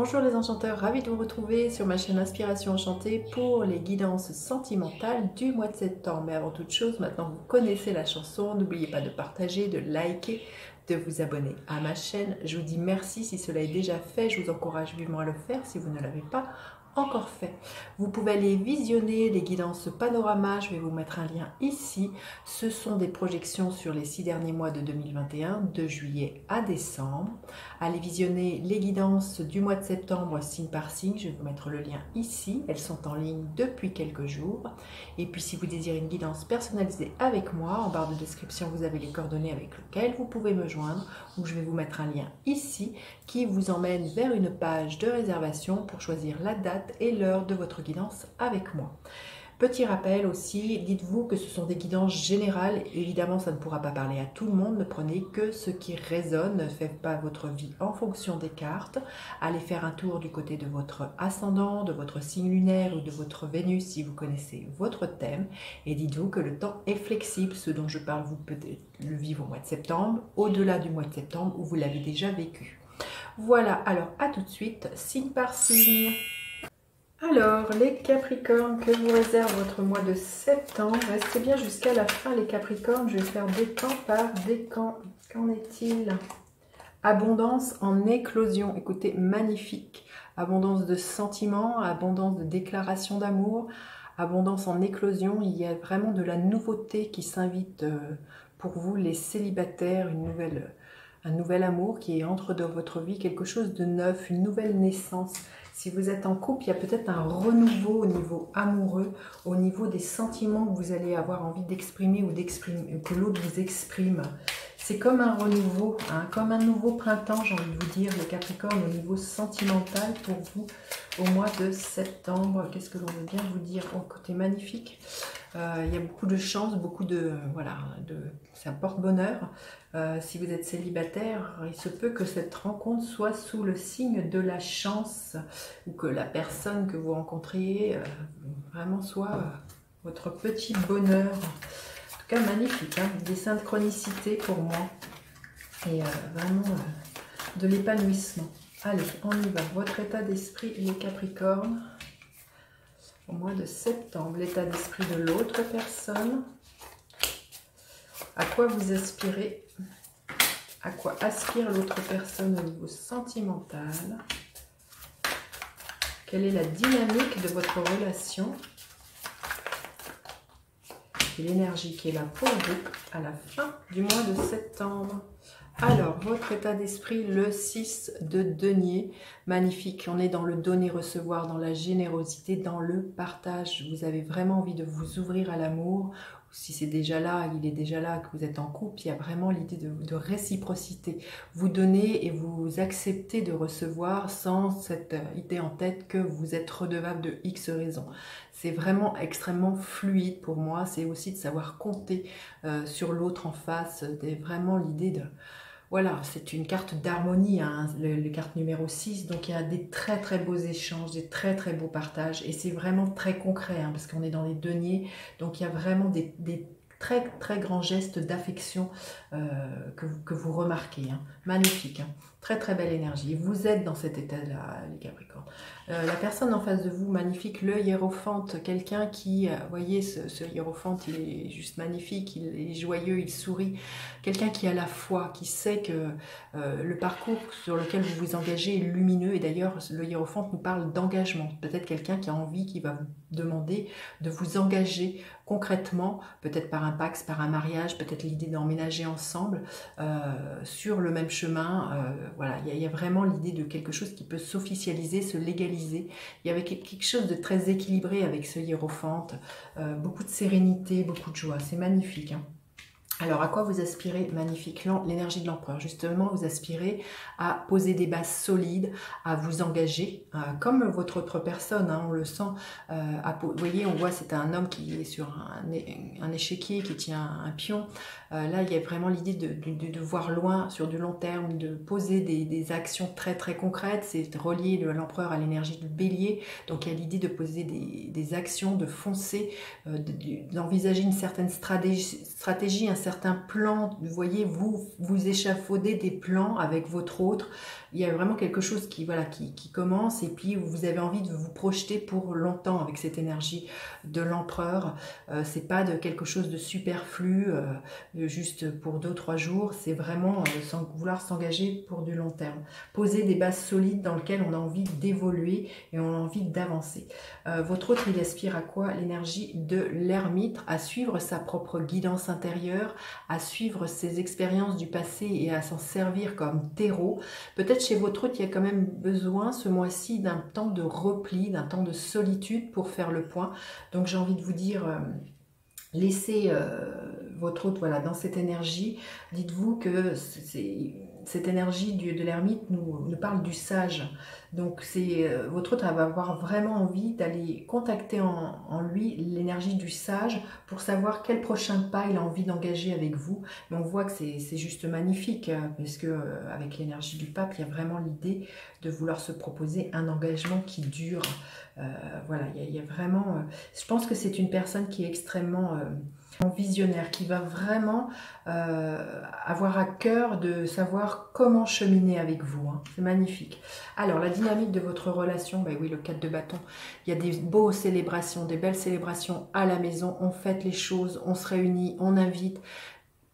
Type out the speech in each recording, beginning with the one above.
Bonjour les enchanteurs, ravi de vous retrouver sur ma chaîne Inspiration Enchantée pour les guidances sentimentales du mois de septembre. Mais avant toute chose, maintenant vous connaissez la chanson, n'oubliez pas de partager, de liker, de vous abonner à ma chaîne. Je vous dis merci si cela est déjà fait, je vous encourage vivement à le faire si vous ne l'avez pas encore fait. Vous pouvez aller visionner les guidances panorama, je vais vous mettre un lien ici. Ce sont des projections sur les 6 derniers mois de 2021, de juillet à décembre. Allez visionner les guidances du mois de septembre signe par signe, je vais vous mettre le lien ici. Elles sont en ligne depuis quelques jours. Et puis si vous désirez une guidance personnalisée avec moi, en barre de description vous avez les coordonnées avec lesquelles vous pouvez me joindre, ou je vais vous mettre un lien ici qui vous emmène vers une page de réservation pour choisir la date et l'heure de votre guidance avec moi. Petit rappel aussi, dites-vous que ce sont des guidances générales, évidemment ça ne pourra pas parler à tout le monde, ne prenez que ce qui résonne, ne faites pas votre vie en fonction des cartes, allez faire un tour du côté de votre ascendant, de votre signe lunaire ou de votre Vénus si vous connaissez votre thème, et dites-vous que le temps est flexible, ce dont je parle vous peut-être le vivre au mois de septembre, au-delà du mois de septembre où vous l'avez déjà vécu. Voilà, alors à tout de suite, signe par signe. Alors, les Capricornes, que vous réserve votre mois de septembre? Restez bien jusqu'à la fin, les Capricornes. Je vais faire décan par décan. Qu'en est-il? Abondance en éclosion. Écoutez, magnifique. Abondance de sentiments, abondance de déclarations d'amour, abondance en éclosion. Il y a vraiment de la nouveauté qui s'invite pour vous, les célibataires, un nouvel amour qui entre dans votre vie, quelque chose de neuf, une nouvelle naissance. Si vous êtes en couple, il y a peut-être un renouveau au niveau amoureux, au niveau des sentiments que vous allez avoir envie d'exprimer ou que l'autre vous exprime. C'est comme un renouveau, hein, comme un nouveau printemps, j'ai envie de vous dire, les Capricornes, au niveau sentimental pour vous au mois de septembre. Qu'est-ce que l'on veut bien vous dire? Oh, côté magnifique. Il y a beaucoup de chance, beaucoup de... Voilà, ça porte bonheur. Si vous êtes célibataire, il se peut que cette rencontre soit sous le signe de la chance ou que la personne que vous rencontriez vraiment soit votre petit bonheur. En tout cas, magnifique, hein, des synchronicités pour moi et vraiment de l'épanouissement. Allez, on y va. Votre état d'esprit, les Capricornes, au mois de septembre, l'état d'esprit de l'autre personne. À quoi vous aspirez? À quoi aspire l'autre personne au niveau sentimental? Quelle est la dynamique de votre relation? Et l'énergie qui est là pour vous à la fin du mois de septembre. Alors, votre état d'esprit, le 6 de denier, magnifique. On est dans le donner-recevoir, dans la générosité, dans le partage. Vous avez vraiment envie de vous ouvrir à l'amour. Si c'est déjà là, il est déjà là, que vous êtes en couple, il y a vraiment l'idée de réciprocité. Vous donnez et vous acceptez de recevoir sans cette idée en tête que vous êtes redevable de X raisons. C'est vraiment extrêmement fluide pour moi. C'est aussi de savoir compter sur l'autre en face. Vraiment l'idée de... Voilà, c'est une carte d'harmonie, hein, le carte numéro 6, donc il y a des très très beaux échanges, des très très beaux partages, et c'est vraiment très concret, hein, parce qu'on est dans les deniers, donc il y a vraiment des très très grands gestes d'affection que vous remarquez, hein. Magnifique, hein. Très très belle énergie, vous êtes dans cet état-là, les Capricornes. La personne en face de vous, magnifique, le hiérophante, quelqu'un qui, vous voyez, ce hiérophante, il est juste magnifique, il est joyeux, il sourit, quelqu'un qui a la foi, qui sait que le parcours sur lequel vous vous engagez est lumineux, et d'ailleurs le hiérophante nous parle d'engagement, peut-être quelqu'un qui a envie, qui va vous demander de vous engager concrètement, peut-être par un pax, par un mariage, peut-être l'idée d'emménager ensemble sur le même chemin. Voilà, il y a vraiment l'idée de quelque chose qui peut s'officialiser, se légaliser. Il y avait quelque chose de très équilibré avec ce hiérophante, beaucoup de sérénité, beaucoup de joie, c'est magnifique, hein. Alors, à quoi vous aspirez? Magnifique, l'énergie de l'empereur. Justement, vous aspirez à poser des bases solides, à vous engager, comme votre autre personne, hein, on le sent. Vous voyez, on voit, c'est un homme qui est sur un échiquier, qui tient un pion. Là, il y a vraiment l'idée de voir loin, sur du long terme, de poser des actions très très concrètes. C'est relier l'empereur à l'énergie du bélier. Donc, il y a l'idée de poser des actions, de foncer, d'envisager une certaine stratégie, un certain certains plans, vous voyez, vous échafaudez des plans avec votre autre. Il y a vraiment quelque chose qui, voilà, qui commence, et puis vous avez envie de vous projeter pour longtemps avec cette énergie de l'empereur. C'est pas de quelque chose de superflu, juste pour 2-3 jours, c'est vraiment sans vouloir s'engager pour du long terme. Poser des bases solides dans lesquelles on a envie d'évoluer et on a envie d'avancer. Votre autre, il aspire à quoi? L'énergie de l'ermite, à suivre sa propre guidance intérieure, à suivre ses expériences du passé et à s'en servir comme terreau. Peut-être chez votre autre, il y a quand même besoin ce mois-ci d'un temps de repli, d'un temps de solitude pour faire le point. Donc j'ai envie de vous dire, laissez votre hôte, voilà, dans cette énergie. Dites-vous que cette énergie de l'ermite nous parle du sage. Donc votre hôte va avoir vraiment envie d'aller contacter en lui l'énergie du sage pour savoir quel prochain pas il a envie d'engager avec vous. Mais on voit que c'est juste magnifique, parce que avec l'énergie du pape, il y a vraiment l'idée de vouloir se proposer un engagement qui dure. Voilà, il y a vraiment... je pense que c'est une personne qui est extrêmement visionnaire, qui va vraiment avoir à cœur de savoir comment cheminer avec vous. Hein. C'est magnifique. Alors, la dynamique de votre relation, ben oui, le 4 de bâton, il y a des beaux célébrations, des belles célébrations à la maison. On fête les choses, on se réunit, on invite.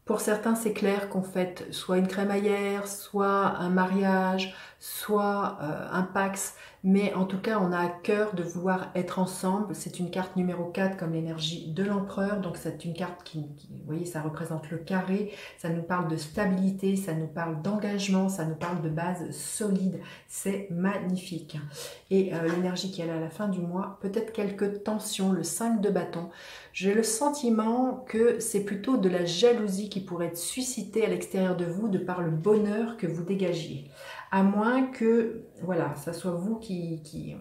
Pour certains, c'est clair qu'on fête soit une crémaillère, soit un mariage, soit un Pax, mais en tout cas, on a à cœur de vouloir être ensemble. C'est une carte numéro 4 comme l'énergie de l'empereur, donc c'est une carte qui, vous voyez, ça représente le carré, ça nous parle de stabilité, ça nous parle d'engagement, ça nous parle de base solide. C'est magnifique. Et l'énergie qui est là à la fin du mois, peut-être quelques tensions, le 5 de bâton. J'ai le sentiment que c'est plutôt de la jalousie qui pourrait être suscitée à l'extérieur de vous de par le bonheur que vous dégagiez. À moins que, voilà, ça soit vous qui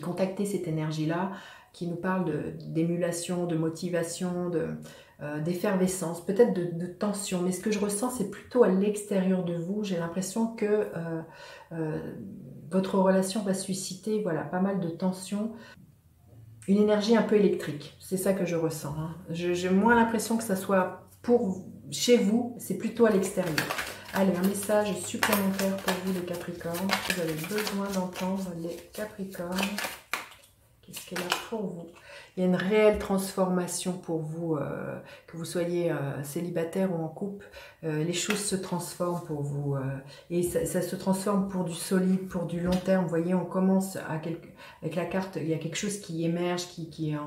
contactez cette énergie-là, qui nous parle d'émulation, de motivation, d'effervescence, peut-être de tension. Mais ce que je ressens, c'est plutôt à l'extérieur de vous. J'ai l'impression que votre relation va susciter, voilà, pas mal de tensions. Une énergie un peu électrique, c'est ça que je ressens. Hein. J'ai moins l'impression que ça soit chez vous, c'est plutôt à l'extérieur. Allez, un message supplémentaire pour vous les Capricornes. Vous avez besoin d'entendre les Capricornes. Qu'est-ce qu'elle a pour vous? Il y a une réelle transformation pour vous, que vous soyez célibataire ou en couple. Les choses se transforment pour vous. Et ça se transforme pour du solide, pour du long terme. Vous voyez, on commence avec la carte, il y a quelque chose qui émerge, qui est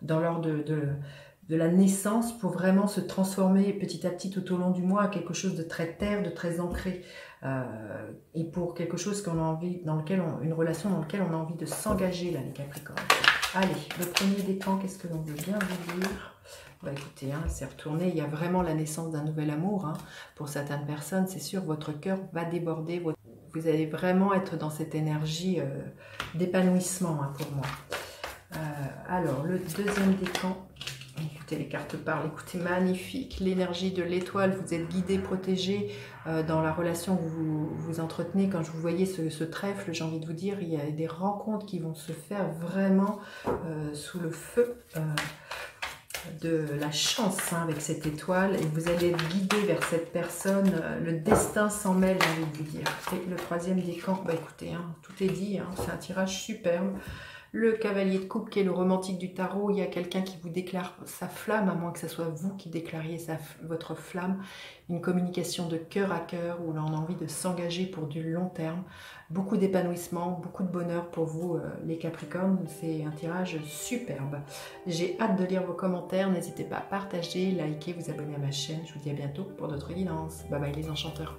dans l'ordre de la naissance, pour vraiment se transformer petit à petit tout au long du mois à quelque chose de très terre, de très ancré. Et pour quelque chose qu'on a envie, une relation dans laquelle on a envie de s'engager, là, les Capricornes. Allez, le premier décan, qu'est-ce que l'on veut bien vous dire? Bah écoutez, hein, c'est retourné, il y a vraiment la naissance d'un nouvel amour. Hein. Pour certaines personnes, c'est sûr, votre cœur va déborder. Vous allez vraiment être dans cette énergie d'épanouissement, hein, pour moi. Alors, le deuxième décan. Écoutez, les cartes parlent, écoutez, magnifique, l'énergie de l'étoile, vous êtes guidé, protégé dans la relation que vous entretenez. Quand vous voyez ce trèfle, j'ai envie de vous dire, il y a des rencontres qui vont se faire vraiment sous le feu de la chance, hein, avec cette étoile, et vous allez être guidé vers cette personne, le destin s'en mêle, j'ai envie de vous dire. Et le troisième décan, bah écoutez, hein, tout est dit, hein, c'est un tirage superbe. Le cavalier de coupe qui est le romantique du tarot, il y a quelqu'un qui vous déclare sa flamme, à moins que ce soit vous qui déclariez votre flamme. Une communication de cœur à cœur où l'on a envie de s'engager pour du long terme. Beaucoup d'épanouissement, beaucoup de bonheur pour vous les Capricornes. C'est un tirage superbe. J'ai hâte de lire vos commentaires. N'hésitez pas à partager, liker, vous abonner à ma chaîne. Je vous dis à bientôt pour d'autres guidances. Bye bye les enchanteurs.